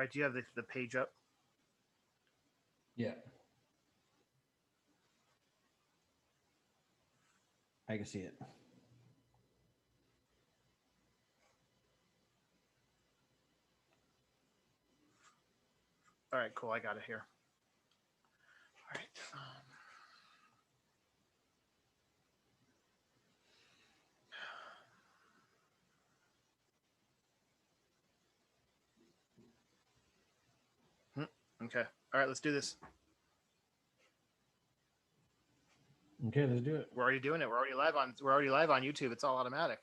All right, do you have the page up? Yeah. I can see it. All right, cool. I got it here. All right. Okay. All right, let's do this. Okay, let's do it. We're already doing it. We're already live on. We're already live on YouTube. It's all automatic.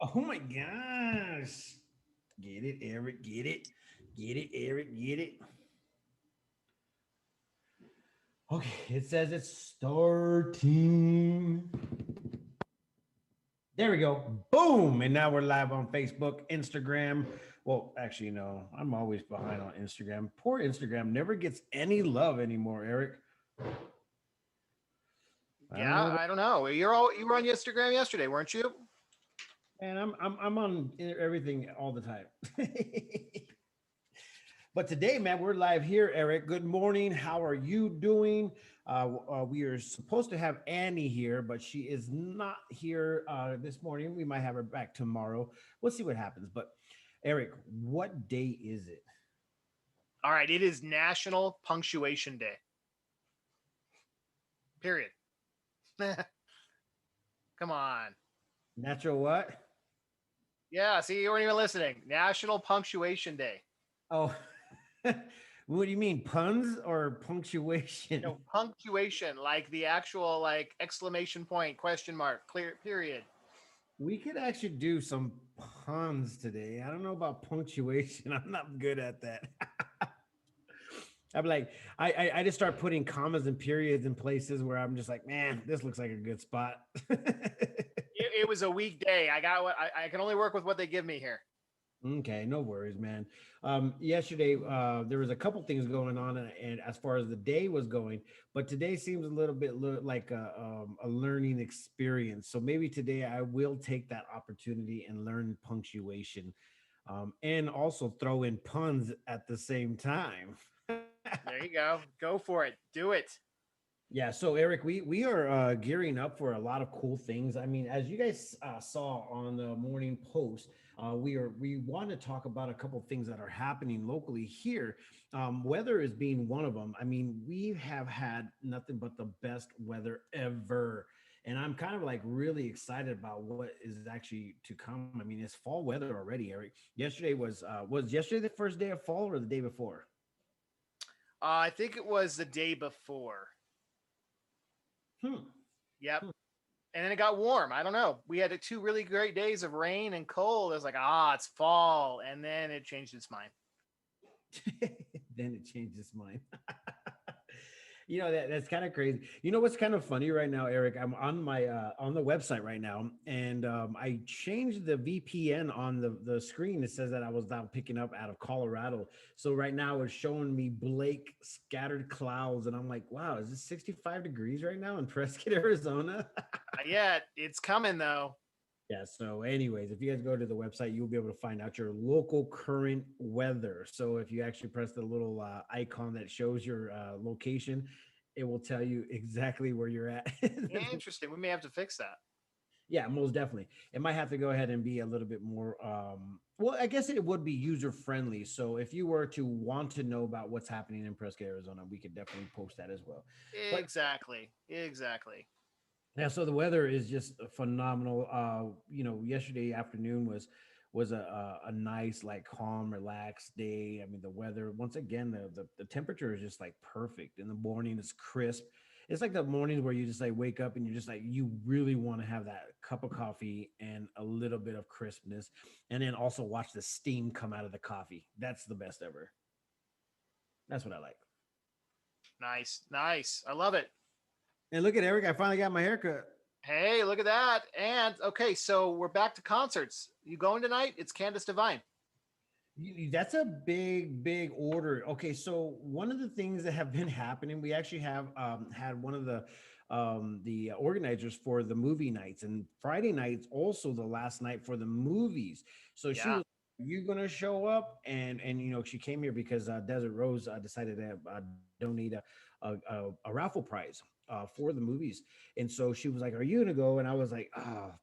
Oh my gosh. Get it, Eric. Get it. Get it, Eric. Get it. Okay, it says it's starting. There we go. Boom. And now we're live on Facebook, Instagram. Well, actually, no, I'm always behind on Instagram. Poor Instagram never gets any love anymore, Eric. Yeah, I don't know. You were on Instagram yesterday, weren't you? And I'm on everything all the time. But today, man, we're live here, Eric. Good morning. How are you doing? We are supposed to have Annie here, but she is not here this morning. We might have her back tomorrow. We'll see what happens. But Eric, what day is it? All right, it is National Punctuation Day. Period. Come on. Natural what? Yeah, see, you weren't even listening. National Punctuation Day. Oh, what do you mean, puns or punctuation? No, punctuation, like the actual like exclamation point, question mark, clear, period. We could actually do some puns today. I don't know about punctuation. I'm not good at that. I'm like, I just start putting commas and periods in places where I'm just like, man, this looks like a good spot. It was a weekday. I got what I can only work with what they give me here. Okay, no worries, man. Yesterday, there was a couple things going on, and as far as the day was going, but today seems a little bit like a learning experience. So maybe today I will take that opportunity and learn punctuation, and also throw in puns at the same time. There you go. Go for it. Do it. Yeah, so Eric, we are gearing up for a lot of cool things. I mean, as you guys saw on the morning post, we want to talk about a couple of things that are happening locally here. Weather is being one of them. I mean, we have had nothing but the best weather ever, and I'm kind of like really excited about what is actually to come. I mean, it's fall weather already, Eric. Yesterday was yesterday the first day of fall or the day before? I think it was the day before. Hmm. Yep. And then it got warm. I don't know. We had 2 really great days of rain and cold. It was like, it's fall. And then it changed its mind. Then it changed its mind. You know, that's kind of crazy. You know what's kind of funny right now, Eric? I'm on my on the website right now, and I changed the VPN on the screen. It says that I was now picking up out of Colorado. So right now it's showing me Blake scattered clouds, and I'm like, wow, is it 65 degrees right now in Prescott, Arizona? Not yet. It's coming though. Yeah. So, anyways, if you guys go to the website, you'll be able to find out your local current weather. So, if you actually press the little icon that shows your location, it will tell you exactly where you're at. Interesting. We may have to fix that. Yeah, most definitely. It might have to go ahead and be a little bit more. Well, I guess it would be user friendly. So, if you were to want to know about what's happening in Prescott, Arizona, we could definitely post that as well. But Exactly. Exactly. yeah, so the weather is just phenomenal. You know, yesterday afternoon was a nice, like calm, relaxed day. I mean, the weather, once again, the temperature is just like perfect. In the morning, it's crisp. It's like the mornings where you just like wake up and you're just like you really want to have that cup of coffee and a little bit of crispness, and then also watch the steam come out of the coffee. That's the best ever. That's what I like. Nice. Nice. I love it. And look at Eric, I finally got my haircut. Hey, look at that. And okay, so we're back to concerts. You going tonight? It's Candace Divine. That's a big order. Okay, so one of the things that have been happening, we actually have had one of the organizers for the movie nights, and Friday nights also the last night for the movies. So she Yeah. was you gonna show up? And she came here because Desert Rose decided to donate a raffle prize for the movies, and so she was like, "Are you gonna go?" And I was like, "Ah."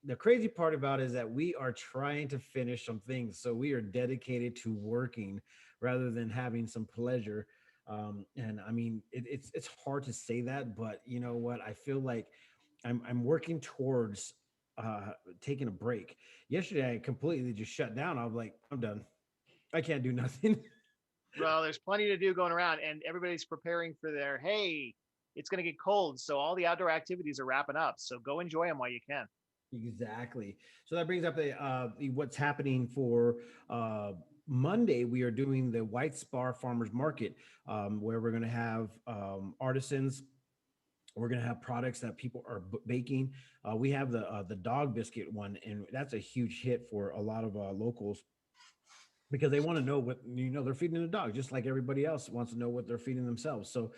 The crazy part about it is that we are trying to finish some things, so we are dedicated to working rather than having some pleasure. And I mean, it's hard to say that, but you know what? I feel like I'm working towards uh taking a break. Yesterday I completely just shut down. I was like, I'm done. I can't do nothing. Well, there's plenty to do going around, and everybody's preparing for their hey. It's going to get cold, so all the outdoor activities are wrapping up. So go enjoy them while you can. Exactly. So that brings up what's happening for Monday. We are doing the White Spar Farmers Market, where we're going to have artisans. We're going to have products that people are baking. We have the dog biscuit one, and that's a huge hit for a lot of locals because they want to know what they're feeding the dog, just like everybody else wants to know what they're feeding themselves. So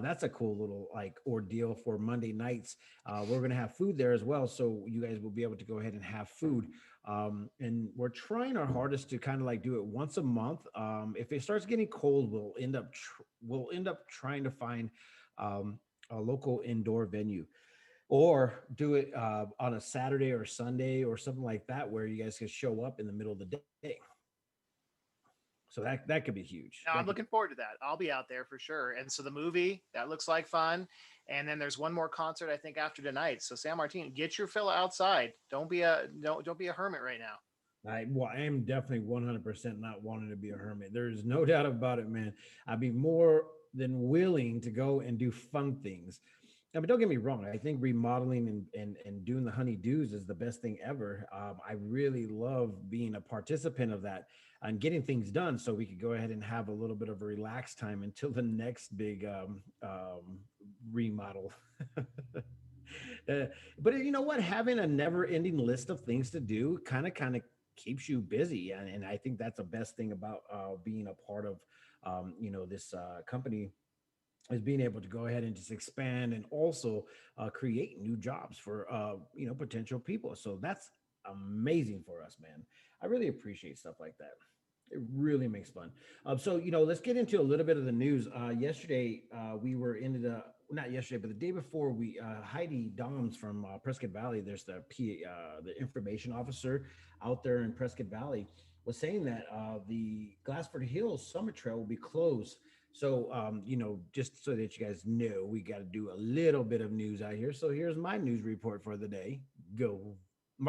that's a cool little like ordeal for Monday nights. We're going to have food there as well, so you guys will be able to go ahead and have food. And we're trying our hardest to kind of like do it once a month. If it starts getting cold, we'll end up trying to find um, a local indoor venue or do it on a Saturday or Sunday or something like that, where you guys can show up in the middle of the day. So that could be huge. That Now could I'm looking forward to that. I'll be out there for sure. And so the movie that looks like fun, and then there's one more concert I think after tonight. So San Martin, get your fill outside. Don't be a hermit right now. I am definitely 100% not wanting to be a hermit. There's no doubt about it, man. I'd be more than willing to go and do fun things. I mean, don't get me wrong. I think remodeling and doing the honeydews is the best thing ever. I really love being a participant of that and getting things done so we could go ahead and have a little bit of a relaxed time until the next big remodel. Uh, but you know what? Having a never-ending list of things to do kind of keeps you busy, and I think that's the best thing about being a part of this company is being able to go ahead and just expand and also create new jobs for potential people. So that's amazing for us, man. I really appreciate stuff like that. It really makes fun. So let's get into a little bit of the news. Yesterday, we were ended up not yesterday, but the day before, we Heidi Doms from Prescott Valley. There's the information officer out there in Prescott Valley was saying that the Glassford Hills Summit Trail will be closed. So, just so that you guys know, we got to do a little bit of news out here. So here's my news report for the day. Go,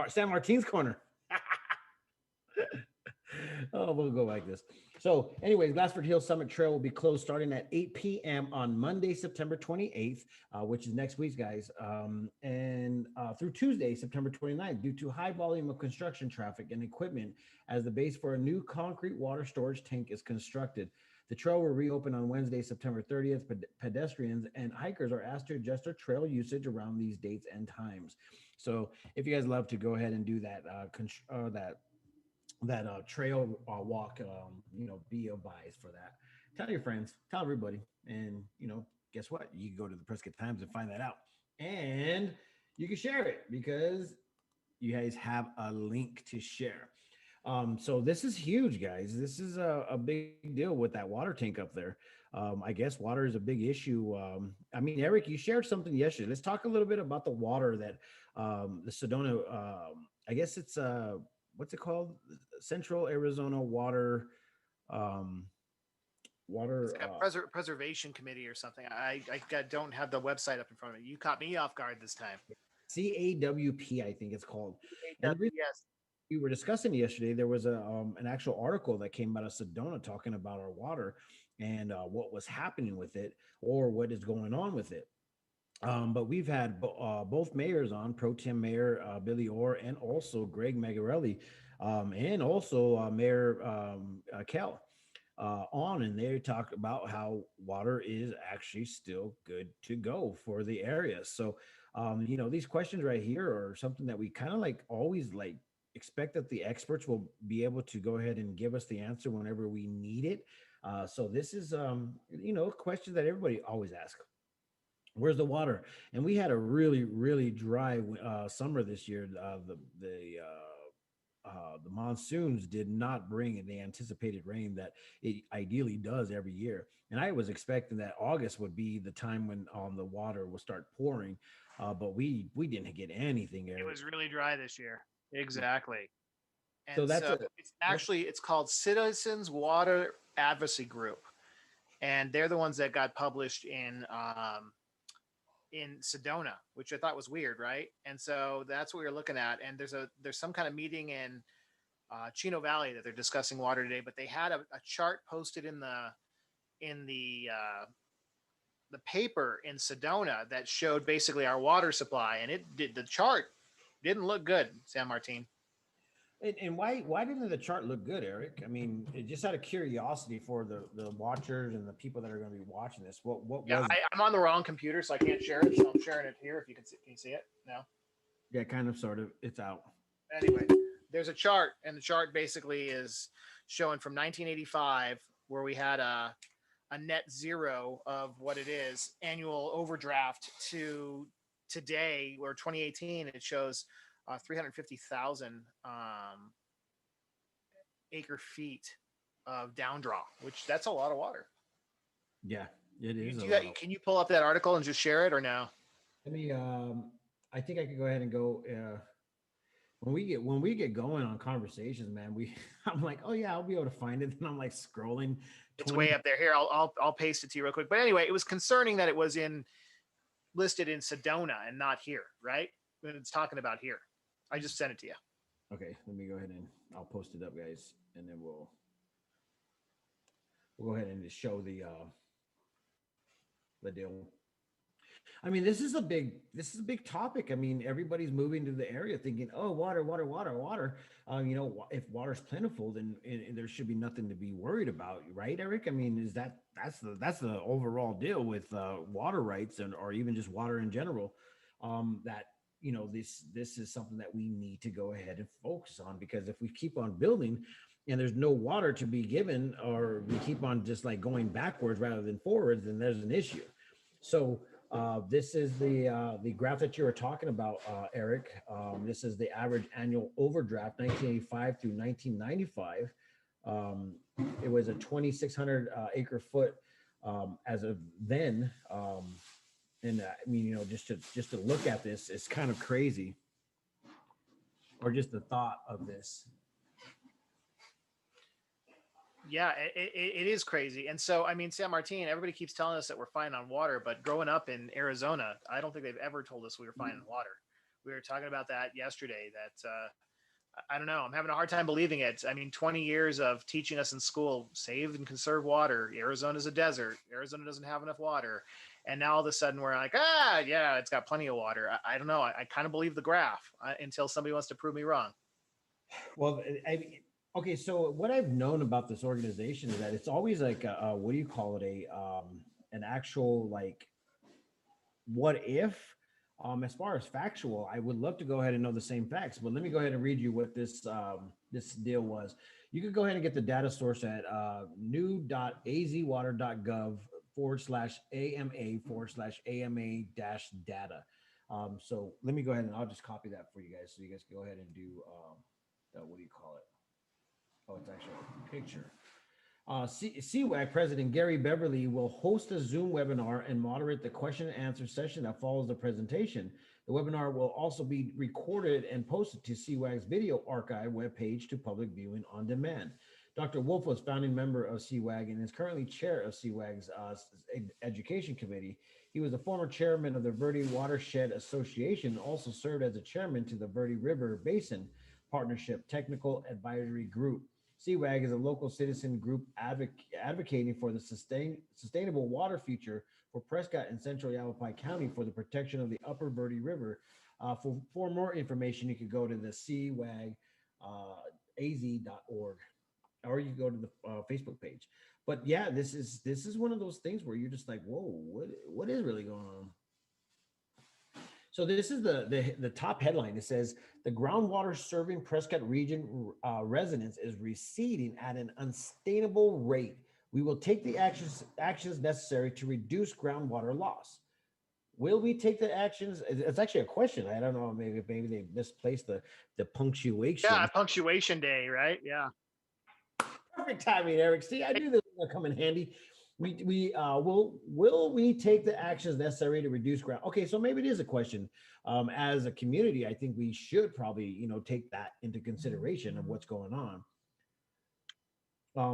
San Martin's Corner. Oh, we'll go like this. So, anyways, Glassford Hill Summit Trail will be closed starting at 8 p.m. on Monday, September 28th, which is next week, guys, and through Tuesday, September 29th, due to high volume of construction traffic and equipment as the base for a new concrete water storage tank is constructed. The trail will reopen on Wednesday, September 30th. Pedestrians and hikers are asked to adjust their trail usage around these dates and times. So, if you guys love to go ahead and do that trail walk, be advised for that. Tell your friends, tell everybody, and guess what? You can go to the Prescott Times and find that out, and you can share it because you guys have a link to share. So this is huge, guys. This is a big deal with that water tank up there. I guess water is a big issue. I mean, Eric, you shared something yesterday. Let's talk a little bit about the water that the Sedona. I guess it's what's it called? Central Arizona Water. Um, It's water. got preservation committee or something. Don't have the website up in front of me. You caught me off guard this time. CAWP, I think it's called. And the reason Yes. we were discussing yesterday, there was an actual article that came out of Sedona talking about our water and what was happening with it or what is going on with it. But we've had both mayors on, Pro Tem Mayor Billy Orr and also Greg Magarelli, and also Mayor Kell on, and they talked about how water is actually still good to go for the area. So, these questions right here are something that we kind of like always like expect that the experts will be able to go ahead and give us the answer whenever we need it. So this is, a question that everybody always asks. Where's the water? And we had a really, really dry summer this year. The monsoons did not bring the anticipated rain that it ideally does every year. And I was expecting that August would be the time when the water will start pouring, but we didn't get anything, It Eric. was really dry this year. Yeah. Exactly. So And that's so a it's that's actually it's called Citizens Water Advocacy Group, and they're the ones that got published in Sedona, which I thought was weird, right? And so that's what we were looking at. And there's some kind of meeting in Chino Valley that they're discussing water today, but they had a chart posted in the paper in Sedona that showed basically our water supply, and it did the chart didn't look good, San Martin. and why didn't the chart look good, Eric? I mean, just out of curiosity for the watchers and the people that are going to be watching this, what Yeah, was I'm on the wrong computer, so I can't share it. So I'm sharing it here. If can you see it? No. yeah, kind of sort of it's out. Anyway, there's a chart, and the chart basically is showing from 1985, where we had a net zero of what it is annual overdraft, to today, or 2018, it shows 350,000 acre feet of down draw, which that's a lot of water. Yeah, it You, is a do lot of. can you pull up that article and just share it or no? Let me. I think I could go ahead and go. When we get going on conversations, man, we I'm like, oh yeah, I'll be able to find it. Then I'm like scrolling It's 20. way up there. Here, I'll paste it to you real quick. But anyway, it was concerning that it was in listed in Sedona and not here, right? When it's talking about here. I just sent it to you. Okay, let me go ahead and I'll post it up, guys, and then we'll go ahead and just show the deal. I mean, this is a big topic. I mean, everybody's moving to the area thinking, oh, water, water, water, water. If water's plentiful, then there should be nothing to be worried about, right, Eric? I mean, is that's the overall deal with water rights and or even just water in general? That this is something that we need to go ahead and focus on because if we keep on building and there's no water to be given, or we keep on just like going backwards rather than forwards, then there's an issue. So this is the graph that you were talking about, Eric. This is the average annual overdraft, 1985 through 1995. Um, it was a 2,600 acre foot as of then. And I mean, just to look at this, it's kind of crazy, or just the thought of this. Yeah, it is crazy. And so, I mean, San Martin, everybody keeps telling us that we're fine on water, but growing up in Arizona, I don't think they've ever told us we were fine on water. We were talking about that yesterday. That I don't know. I'm having a hard time believing it. I mean, 20 years of teaching us in school, save and conserve water. Arizona's a desert. Arizona doesn't have enough water. And now all of a sudden we're like, yeah, it's got plenty of water. I don't know. I kind of believe the graph until somebody wants to prove me wrong. Well, okay. So what I've known about this organization is that it's always like what do you call it? An actual like what if. As far as factual, I would love to go ahead and know the same facts, but let me go ahead and read you what this deal was. You could go ahead and get the data source at new.azwater.gov/AMA/AMA data. So let me go ahead and I'll just copy that for you guys, so you guys can go ahead and do what do you call it? Oh, it's actually a picture. CWAG President Gary Beverly will host a Zoom webinar and moderate the question and answer session that follows the presentation. The webinar will also be recorded and posted to CWAG's video archive webpage to public viewing on demand. Dr. Wolf was founding member of CWAG and is currently chair of CWAG's education committee. He was a former chairman of the Verde Watershed Association, also served as a chairman to the Verde River Basin Partnership Technical Advisory Group. CWAG is a local citizen group advocating for the sustainable water future for Prescott and Central Yavapai County for the protection of the Upper Verde River. For more information, you could go to the CWAG az.org, or you can go to the Facebook page. But yeah, this is one of those things where you're just like, whoa, what is really going on? So this is the top headline. It says the groundwater serving Prescott region residents is receding at an unsustainable rate. We will take the actions necessary to reduce groundwater loss. Will we take the actions? It's actually a question. I don't know. Maybe they misplaced the Yeah, punctuation. punctuation day, right? Yeah. Perfect timing, Eric. See, I knew this was gonna come in handy. We will we take the actions necessary to reduce ground? Okay, so maybe it is a question. As a community, I think we should probably take that into consideration of what's going on.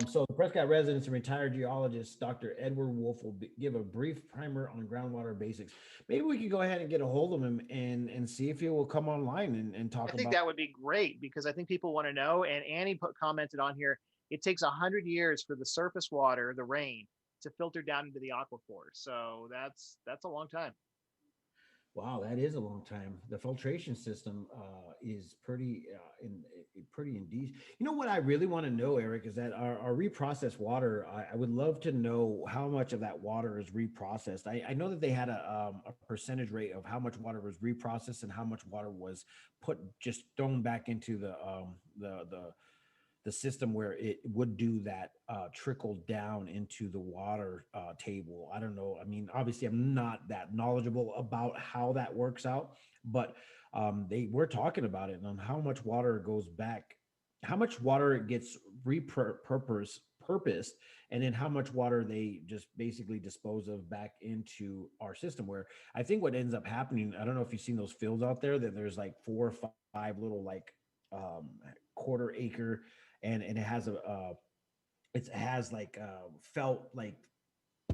So the Prescott residents and retired geologist Dr. Edward Wolf will give a brief primer on groundwater basics. Maybe we could go ahead and get a hold of him and see if he will come online and I talk think about. that would be great because I think people want to know. And Annie commented on here, it takes 100 years for the surface water, the rain, to filter down into the aquifer. So that's a long time. Wow, that is a long time. The filtration system is pretty indeed. You know what I really want to know, Eric, is that our reprocessed water. I would love to know how much of that water is reprocessed. I know that they had a percentage rate of how much water was reprocessed and how much water was put just thrown back into the system where it would do that trickle down into the water table. I don't know. I mean, obviously, I'm not that knowledgeable about how that works out, but they were talking about it and on how much water goes back, how much water gets purposed, and then how much water they just basically dispose of back into our system. Where I think what ends up happening, I don't know if you've seen those fields out there that there's like 4 or 5 little like quarter acre and it has it has like felt like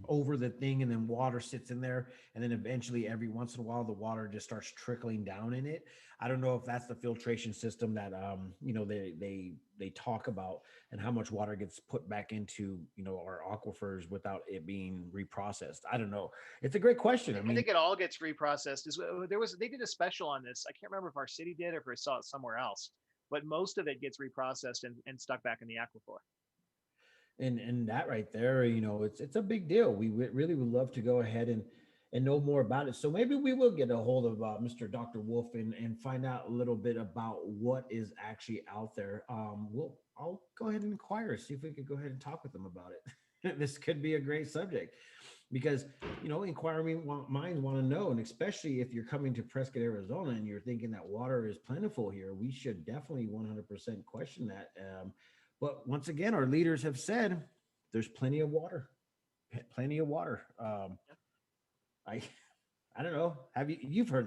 over the thing and then water sits in there and then eventually every once in a while the water just starts trickling down in it. I don't know if that's the filtration system that they talk about and how much water gets put back into our aquifers without it being reprocessed. I don't know. It's a great question. I I mean, think it all gets reprocessed. They did a special on this. I can't remember if our city did or if I saw it somewhere else, but most of it gets reprocessed and stuck back in the aquifer. and that right there, it's a big deal. We really would love to go ahead and know more about it. So maybe we will get a hold of Mr. Dr. Wolf and find out a little bit about what is actually out there. I'll go ahead and inquire, see if we could go ahead and talk with them about it. This could be a great subject because inquiring minds want to know, and especially if you're coming to Prescott, Arizona, and you're thinking that water is plentiful here, we should definitely 100% question that. But once again, our leaders have said there's plenty of water, plenty of water. I I don't know. You've heard that?